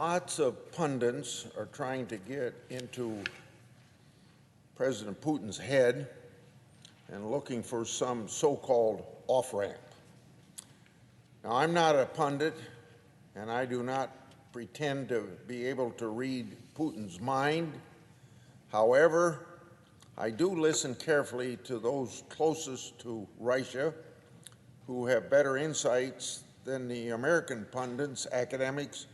Lots of pundits are trying to get into President Putin's head and looking for some so-called off-ramp. Now, I'm not a pundit, and I do not pretend to be able to read Putin's mind. However, I do listen carefully to those closest to Russia who have better insights than the American pundits, academics,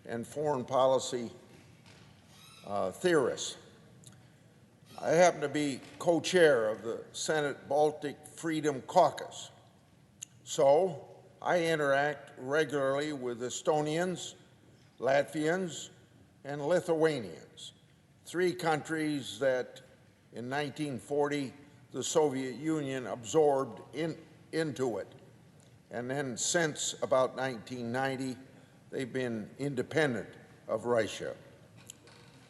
and foreign policy theorists. I happen to be co-chair of the Senate Baltic Freedom Caucus, so I interact regularly with Estonians, Latvians, and Lithuanians, three countries that in 1940 the Soviet Union absorbed into it. And then since about 1990, they've been independent of Russia.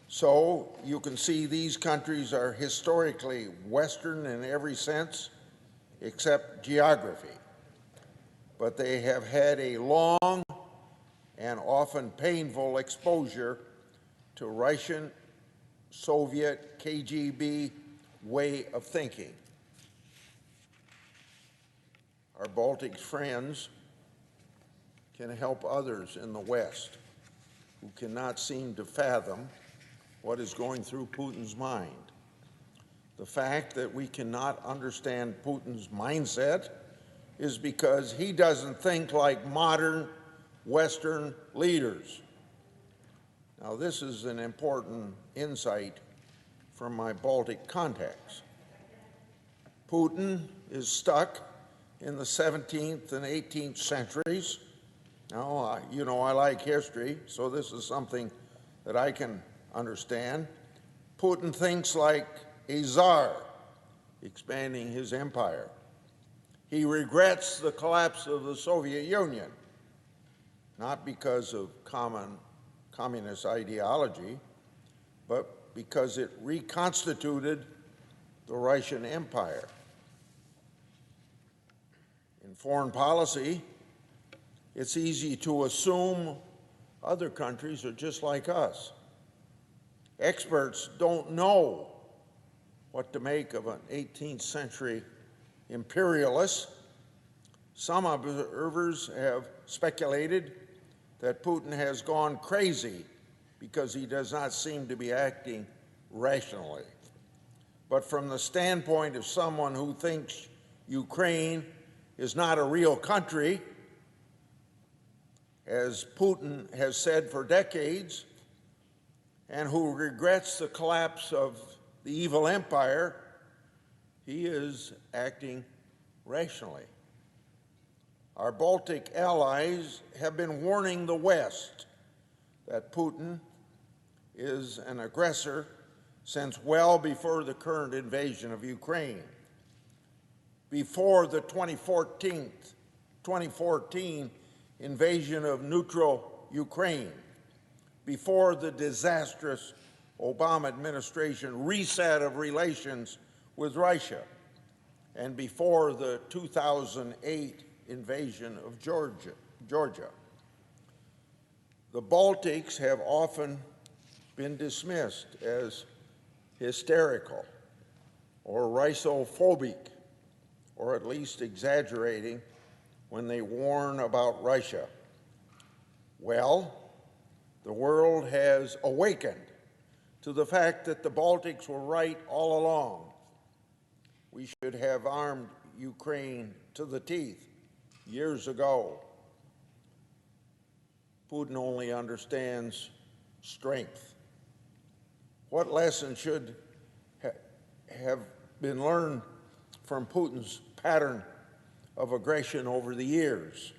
So you can see these countries are historically Western in every sense, except geography. But they have had a long and often painful exposure to Russian, Soviet, KGB way of thinking. Our Baltic friends can help others in the West who cannot seem to fathom what is going through Putin's mind. The fact that we cannot understand Putin's mindset is because he doesn't think like modern Western leaders. Now, this is an important insight from my Baltic contacts. Putin is stuck in the 17th and 18th centuries. Now, I like history, so this is something that I can understand. Putin thinks like a czar, expanding his empire. He regrets the collapse of the Soviet Union, not because of communist ideology, but because it reconstituted the Russian Empire. In foreign policy, it's easy to assume other countries are just like us. Experts don't know what to make of an 18th century imperialist. Some observers have speculated that Putin has gone crazy because he does not seem to be acting rationally. But from the standpoint of someone who thinks Ukraine is not a real country, as Putin has said for decades, and who regrets the collapse of the evil empire, he is acting rationally. Our Baltic allies have been warning the West that Putin is an aggressor since well before the current invasion of Ukraine, before the 2014 invasion of neutral Ukraine, before the disastrous Obama administration reset of relations with Russia, and before the 2008 invasion of Georgia. The Baltics have often been dismissed as hysterical or Russophobic, or at least exaggerating when they warn about Russia. Well, the world has awakened to the fact that the Baltics were right all along. We should have armed Ukraine to the teeth years ago. Putin only understands strength. What lesson should have been learned from Putin's pattern of aggression over the years?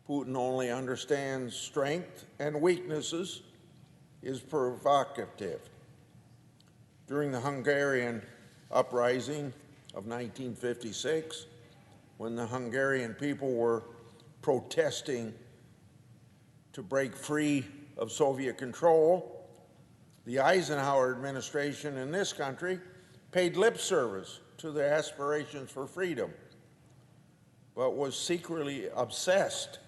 Putin only understands strength, and weaknesses is provocative. During the Hungarian uprising of 1956, when the Hungarian people were protesting to break free of Soviet control, the Eisenhower administration in this country paid lip service to their aspirations for freedom, but was secretly obsessed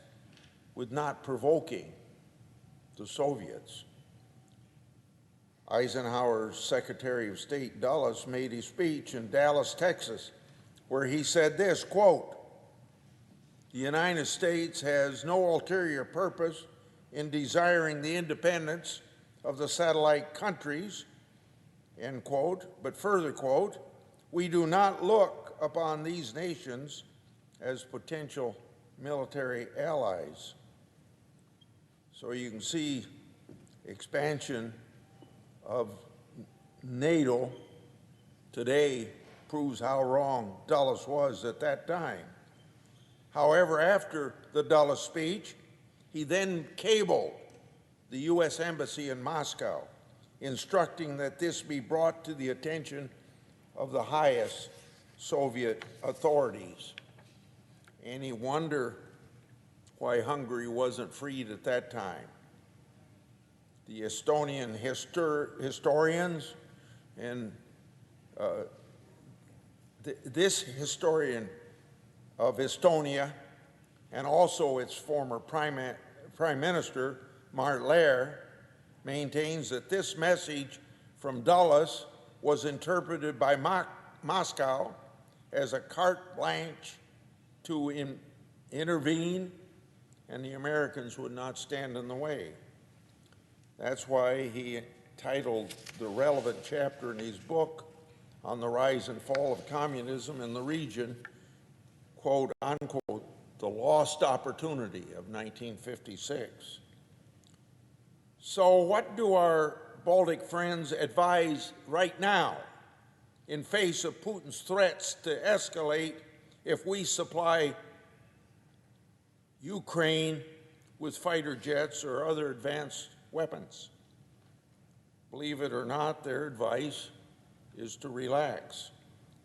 with not provoking the Soviets. Eisenhower's Secretary of State Dulles made a speech in Dallas, Texas, where he said this, quote, "The United States has no ulterior purpose in desiring the independence of the satellite countries," end quote, but further quote, "We do not look upon these nations as potential military allies." So you can see expansion of NATO today proves how wrong Dulles was at that time. However, after the Dulles speech, he then cabled the U.S. Embassy in Moscow, instructing that this be brought to the attention of the highest Soviet authorities. Any wonder why Hungary wasn't freed at that time? The Estonian historians and this historian of Estonia and also its former Prime Minister, Mart Lair, maintains that this message from Dulles was interpreted by Moscow as a carte blanche to intervene, and the Americans would not stand in the way. That's why he titled the relevant chapter in his book on the rise and fall of communism in the region, quote, unquote, "The Lost Opportunity of 1956. So what do our Baltic friends advise right now in face of Putin's threats to escalate if we supply Ukraine with fighter jets or other advanced weapons? Believe it or not, their advice is to relax.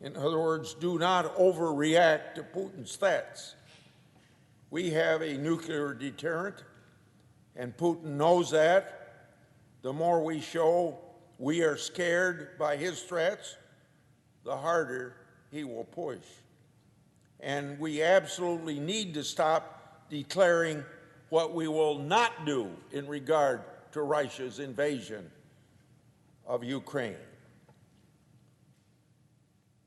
In other words, do not overreact to Putin's threats. We have a nuclear deterrent, and Putin knows that. The more we show we are scared by his threats, the harder he will push. And we absolutely need to stop declaring what we will not do in regard to Russia's invasion of Ukraine.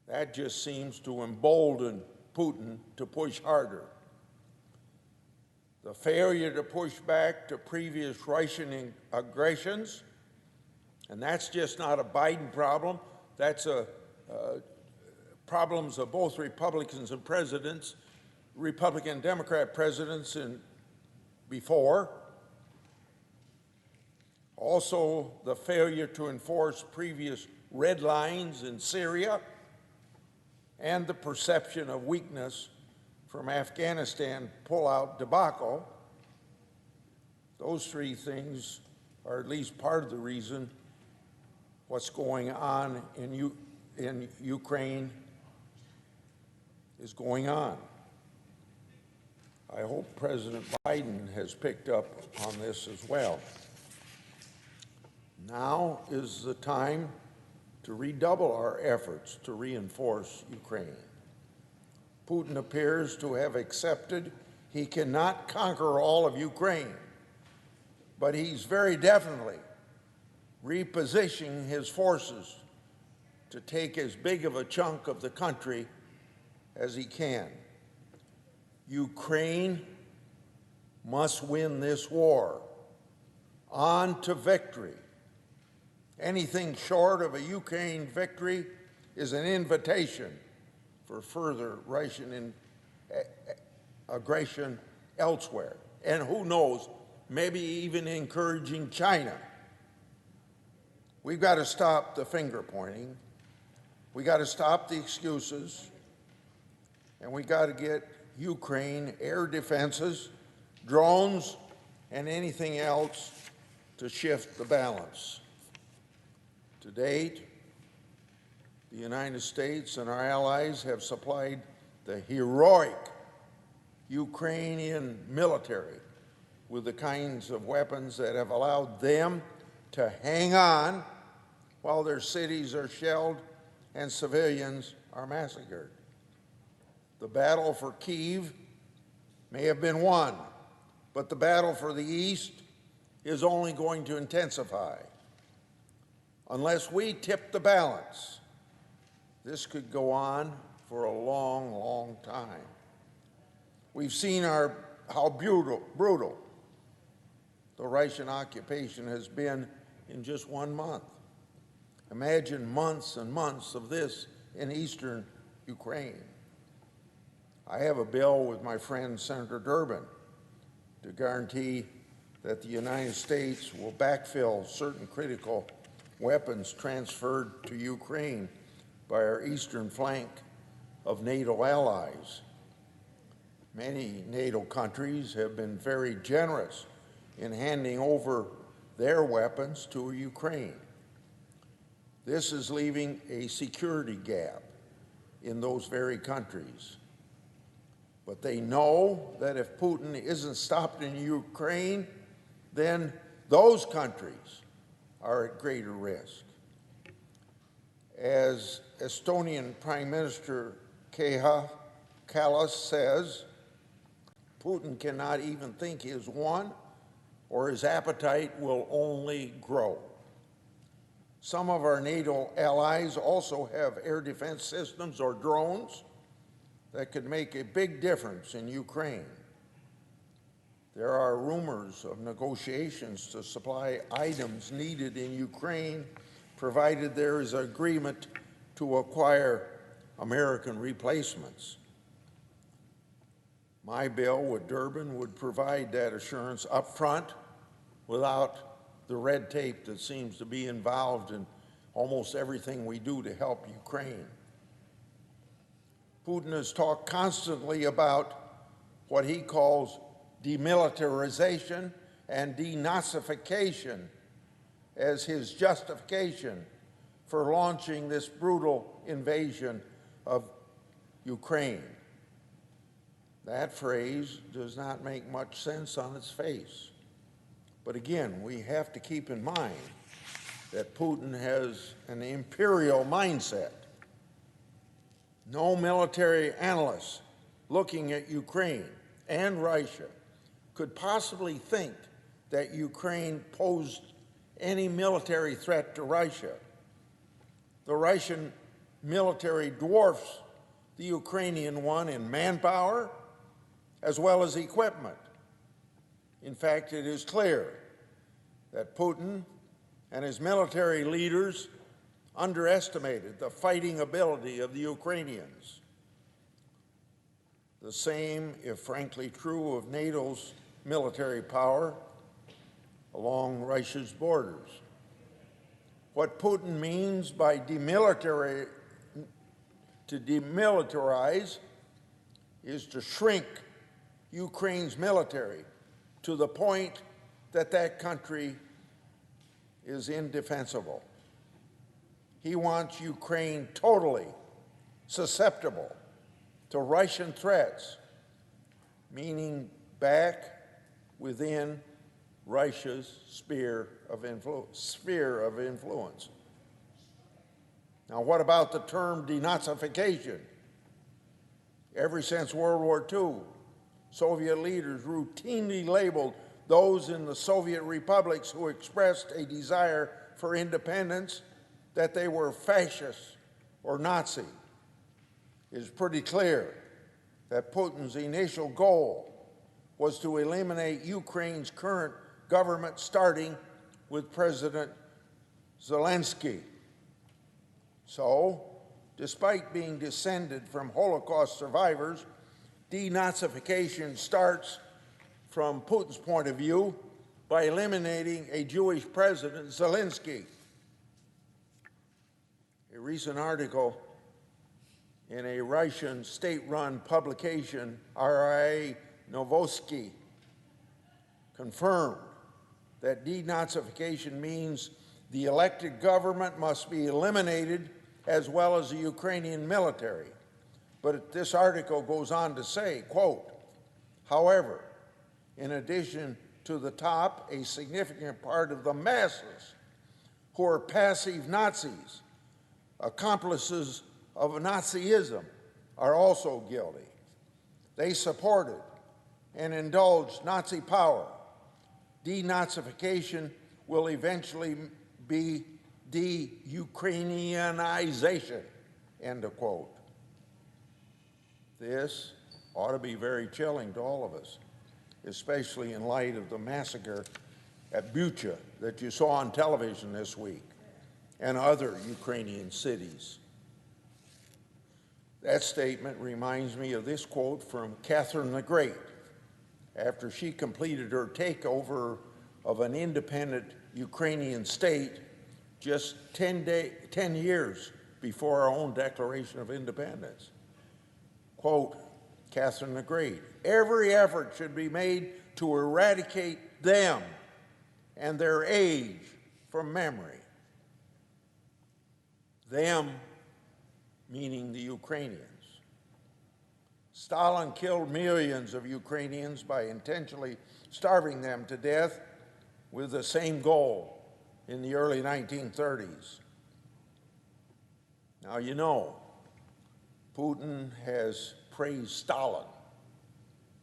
That just seems to embolden Putin to push harder. The failure to push back to previous Russian aggressions, and that's just not a Biden problem, that's problems of both Republicans and presidents, Republican and Democrat presidents and before. Also, the failure to enforce previous red lines in Syria, and the perception of weakness from Afghanistan pullout debacle. Those three things are at least part of the reason what's going on in Ukraine is going on. I hope President Biden has picked up on this as well. Now is the time to redouble our efforts to reinforce Ukraine. Putin appears to have accepted he cannot conquer all of Ukraine, but he's very definitely repositioning his forces to take as big of a chunk of the country as he can. Ukraine must win this war. On to victory. Anything short of a Ukraine victory is an invitation for further Russian aggression elsewhere. And who knows, maybe even encouraging China. We've got to stop the finger pointing. We got to stop the excuses. And we got to get Ukraine air defenses, drones, and anything else to shift the balance. To date, the United States and our allies have supplied the heroic Ukrainian military with the kinds of weapons that have allowed them to hang on while their cities are shelled and civilians are massacred. The battle for Kyiv may have been won, but the battle for the East is only going to intensify. Unless we tip the balance, this could go on for a long, long time. We've seen how brutal the Russian occupation has been in just 1 month. Imagine months and months of this in eastern Ukraine. I have a bill with my friend Senator Durbin to guarantee that the United States will backfill certain critical weapons transferred to Ukraine by our eastern flank of NATO allies. Many NATO countries have been very generous in handing over their weapons to Ukraine. This is leaving a security gap in those very countries. But they know that if Putin isn't stopped in Ukraine, then those countries are at greater risk. As Estonian Prime Minister Kaja Kallas says, Putin cannot even think he has won, or his appetite will only grow. Some of our NATO allies also have air defense systems or drones that could make a big difference in Ukraine. There are rumors of negotiations to supply items needed in Ukraine, provided there is agreement to acquire American replacements. My bill with Durbin would provide that assurance up front without the red tape that seems to be involved in almost everything we do to help Ukraine. Putin has talked constantly about what he calls demilitarization and denazification as his justification for launching this brutal invasion of Ukraine. That phrase does not make much sense on its face. But again, we have to keep in mind that Putin has an imperial mindset. No military analyst looking at Ukraine and Russia could possibly think that Ukraine posed any military threat to Russia. The Russian military dwarfs the Ukrainian one in manpower as well as equipment. In fact, it is clear that Putin and his military leaders underestimated the fighting ability of the Ukrainians. The same, if frankly true, of NATO's military power along Russia's borders. What Putin means by demilitarize is to shrink Ukraine's military to the point that that country is indefensible. He wants Ukraine totally susceptible to Russian threats, meaning back within Russia's sphere of influence. Now, what about the term denazification? Ever since World War II, Soviet leaders routinely labeled those in the Soviet republics who expressed a desire for independence that they were fascist or Nazi. It is pretty clear that Putin's initial goal was to eliminate Ukraine's current government, starting with President Zelensky. So, despite being descended from Holocaust survivors, denazification starts, from Putin's point of view, by eliminating a Jewish president, Zelensky. A recent article in a Russian state-run publication, RIA Novosti, confirmed that denazification means the elected government must be eliminated as well as the Ukrainian military. But this article goes on to say, quote, however, in addition to the top, a significant part of the masses who are passive Nazis, accomplices of Nazism, are also guilty. They supported and indulged Nazi power, Denazification will eventually be de-Ukrainianization, end of quote. This ought to be very chilling to all of us, especially in light of the massacre at Bucha that you saw on television this week and other Ukrainian cities. That statement reminds me of this quote from Catherine the Great after she completed her takeover of an independent Ukrainian state just 10 years before our own Declaration of Independence. Quote, Catherine the Great, "Every effort should be made to eradicate them and their age from memory." Them meaning the Ukrainians. Stalin killed millions of Ukrainians by intentionally starving them to death with the same goal in the early 1930s. Now, you know, Putin has praised Stalin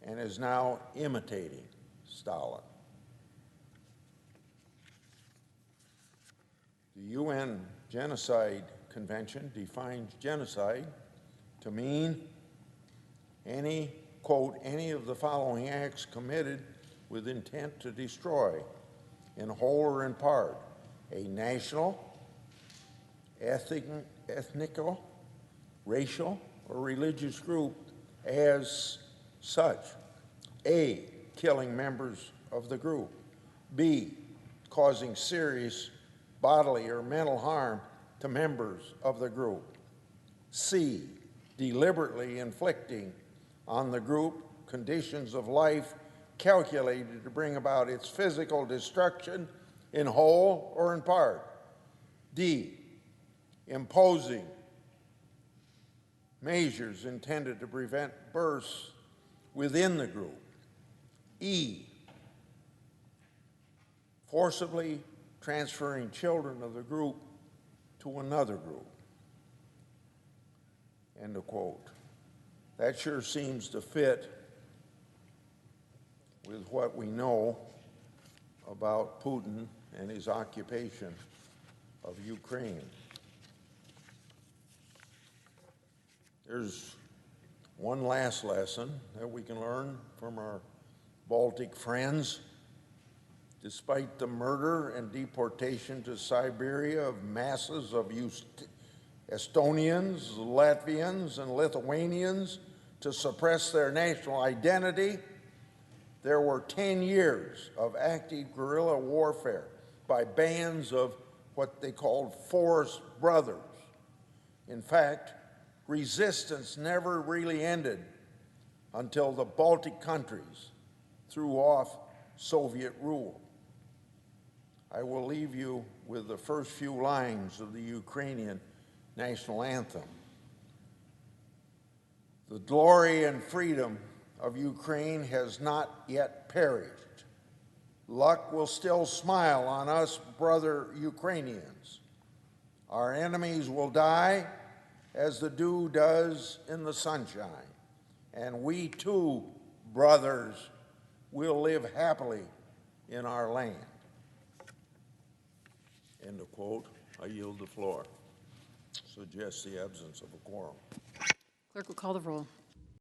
and is now imitating Stalin. The UN Genocide Convention defines genocide to mean any, quote, any of the following acts committed with intent to destroy, in whole or in part, a national, ethnical, racial, or religious group as such. A, killing members of the group. B, causing serious bodily or mental harm to members of the group. C, deliberately inflicting on the group conditions of life calculated to bring about its physical destruction in whole or in part. D, imposing measures intended to prevent births within the group. E, forcibly transferring children of the group to another group. End of quote. That sure seems to fit with what we know about Putin and his occupation of Ukraine. There's one last lesson that we can learn from our Baltic friends. Despite the murder and deportation to Siberia of masses of Estonians, Latvians, and Lithuanians to suppress their national identity, there were 10 years of active guerrilla warfare by bands of what they called forest brothers. In fact, resistance never really ended until the Baltic countries threw off Soviet rule. I will leave you with the first few lines of the Ukrainian national anthem. The glory and freedom of Ukraine has not yet perished. Luck will still smile on us, brother Ukrainians. Our enemies will die as the dew does in the sunshine, and we too, brothers, will live happily in our land. End of quote. I yield the floor. Suggests the absence of a quorum. Clerk will call the roll.